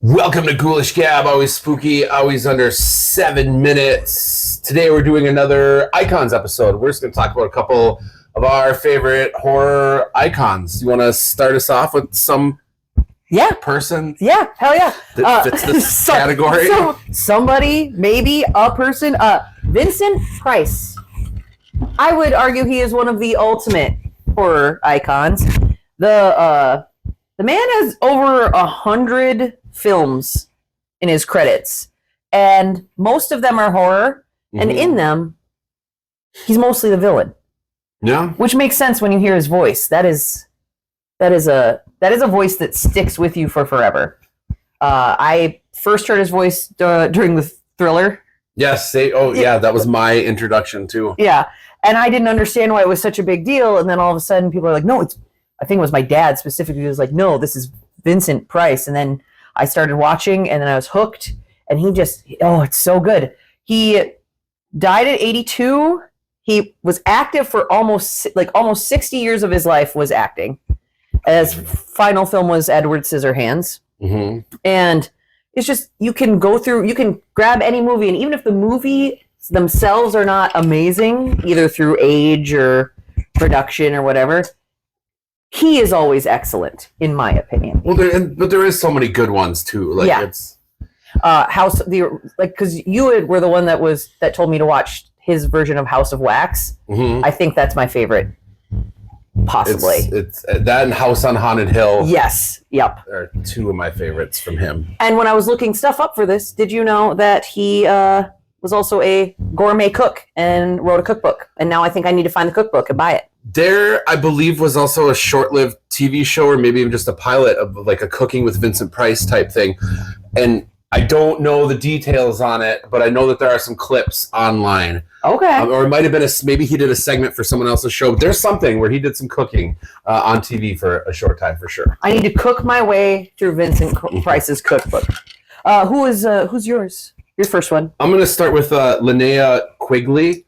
Welcome to Ghoulish Gab, always spooky, always under 7 minutes. Today we're doing another Icons episode. We're just going to talk about a couple of our favorite horror icons. You want to start us off with some person? Yeah, hell yeah. That fits this category? Somebody, maybe a person. Vincent Price. I would argue he is one of the ultimate horror icons. The man has over 100 films in his credits, and most of them are horror, and in them, he's mostly the villain. Yeah, which makes sense when you hear his voice. That is a voice that sticks with you for forever. I first heard his voice during the Thriller. Yes. That was my introduction too. Yeah, and I didn't understand why it was such a big deal, and then all of a sudden people are like, no, I think it was my dad specifically who was like, no, this is Vincent Price, and then I started watching, and then I was hooked, and it's so good. He died at 82. He was active for almost 60 years of his life was acting. His final film was Edward Scissorhands. And it's just, you can grab any movie, and even if the movie themselves are not amazing, either through age or production or whatever, he is always excellent, in my opinion. Well, but there is so many good ones too. Because you were the one that told me to watch his version of House of Wax. I think that's my favorite, possibly. It's that and House on Haunted Hill. Yes, yep. Are two of my favorites from him. And when I was looking stuff up for this, did you know that he was also a gourmet cook and wrote a cookbook? And now I think I need to find the cookbook and buy it. There, I believe, was also a short-lived TV show, or maybe even just a pilot of like a Cooking with Vincent Price type thing. And I don't know the details on it, but I know that there are some clips online. Okay. Or it might have been maybe he did a segment for someone else's show. But there's something where he did some cooking on TV for a short time, for sure. I need to cook my way through Vincent Price's cookbook. Who's yours? Your first one. I'm going to start with Linnea Quigley.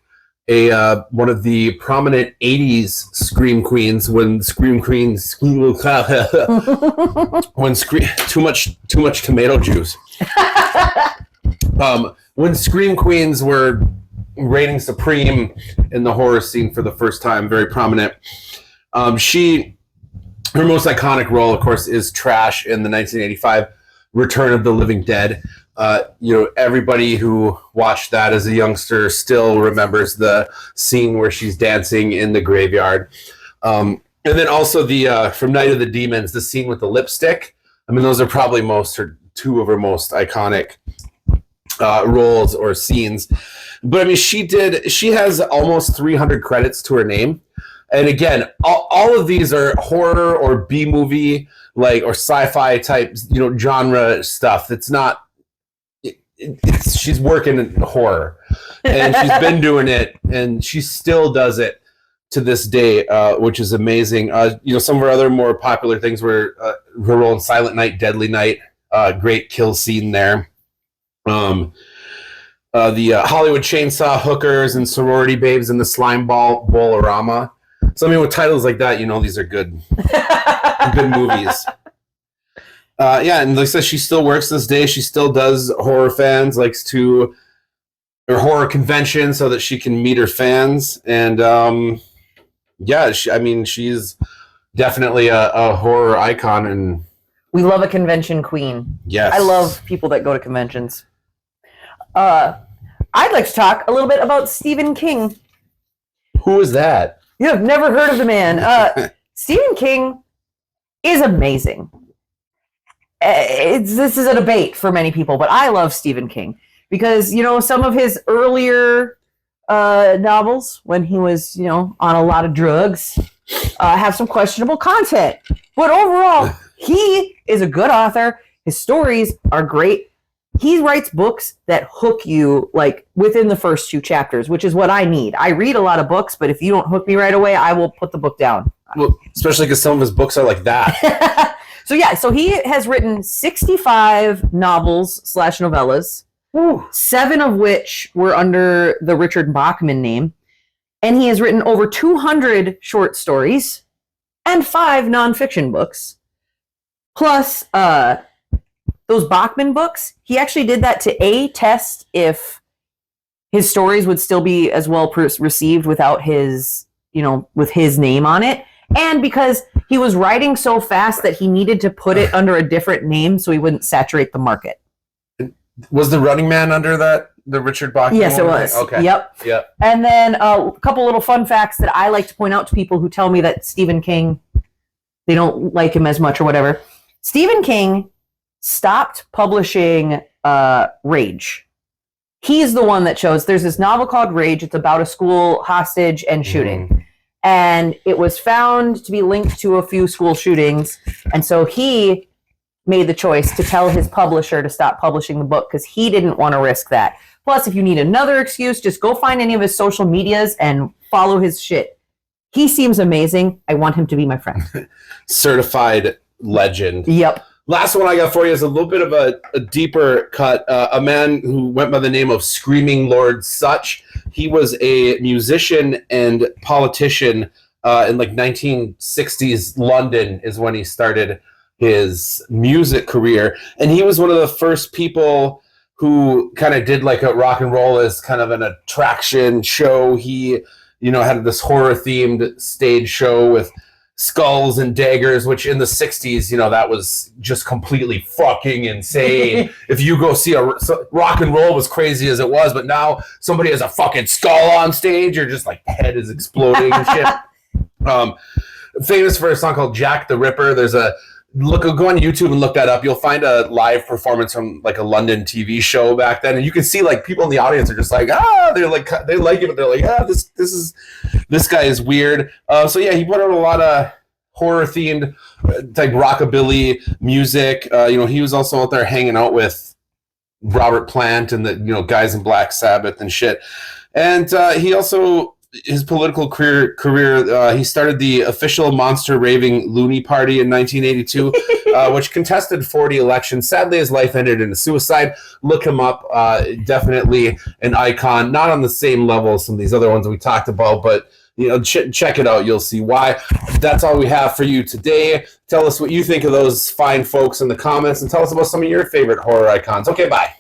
One of the prominent 80s Scream Queens when too much tomato juice. When Scream Queens were reigning supreme in the horror scene for the first time, very prominent. Her most iconic role, of course, is Trash in the 1985 Return of the Living Dead. Everybody who watched that as a youngster still remembers the scene where she's dancing in the graveyard. And then also from Night of the Demons, the scene with the lipstick. I mean, those are probably two of her most iconic roles or scenes. But I mean, she has almost 300 credits to her name. And again, all of these are horror or B-movie, or sci-fi type, genre stuff. It's not, she's working in horror, and she's been doing it, and she still does it to this day, which is amazing. Some of her other more popular things were her role in Silent Night, Deadly Night, great kill scene there. The Hollywood Chainsaw Hookers and Sorority Babes and the Slime Ball Bowl-orama. So I mean, with titles like that, these are good, good movies. And like I said, she still works this day. She still does horror fans, or horror conventions so that she can meet her fans. And she's definitely a horror icon. And we love a convention queen. Yes. I love people that go to conventions. I'd like to talk a little bit about Stephen King. Who is that? You have never heard of the man. Stephen King is amazing. This is a debate for many people, but I love Stephen King because, some of his earlier novels, when he was, on a lot of drugs, have some questionable content. But overall, he is a good author. His stories are great. He writes books that hook you within the first 2 chapters, which is what I need. I read a lot of books, but if you don't hook me right away, I will put the book down. Well, especially because some of his books are like that. So he has written 65 novels / novellas, 7 of which were under the Richard Bachman name. And he has written over 200 short stories and 5 nonfiction books. Plus, those Bachman books, he actually did that to test if his stories would still be as well received without his, with his name on it. And because he was writing so fast that he needed to put it under a different name so he wouldn't saturate the market. Was the Running Man under the Richard Bachman? Yes, it was. Okay. Yep. And then a couple little fun facts that I like to point out to people who tell me that Stephen King, they don't like him as much or whatever. Stephen King stopped publishing Rage. He's the one that chose. There's this novel called Rage. It's about a school hostage and shooting. Mm. And it was found to be linked to a few school shootings. And so he made the choice to tell his publisher to stop publishing the book because he didn't want to risk that. Plus, if you need another excuse, just go find any of his social medias and follow his shit. He seems amazing. I want him to be my friend. Certified legend. Yep. Last one I got for you is a little bit of a deeper cut. A man who went by the name of Screaming Lord Sutch. He was a musician and politician in like 1960s London is when he started his music career. And he was one of the first people who kind of did like a rock and roll as kind of an attraction show. He, had this horror themed stage show with skulls and daggers, which in the 60s, that was just completely fucking insane. If you go see rock and roll was crazy as it was, but now somebody has a fucking skull on stage, or just like the head is exploding and shit. Famous for a song called Jack the Ripper. There's go on YouTube and look that up. You'll find a live performance from like a London TV show back then, and you can see like people in the audience are just like, they like it, but they're like, this guy is weird. So yeah, he put out a lot of horror themed like rockabilly music. He was also out there hanging out with Robert Plant and the guys in Black Sabbath and shit. And he also, his political career, he started the official Monster Raving Loony Party in 1982, which contested 40 elections. Sadly, his life ended in a suicide. Look him up. Definitely an icon. Not on the same level as some of these other ones we talked about, but check it out. You'll see why. That's all we have for you today. Tell us what you think of those fine folks in the comments, and tell us about some of your favorite horror icons. Okay, bye.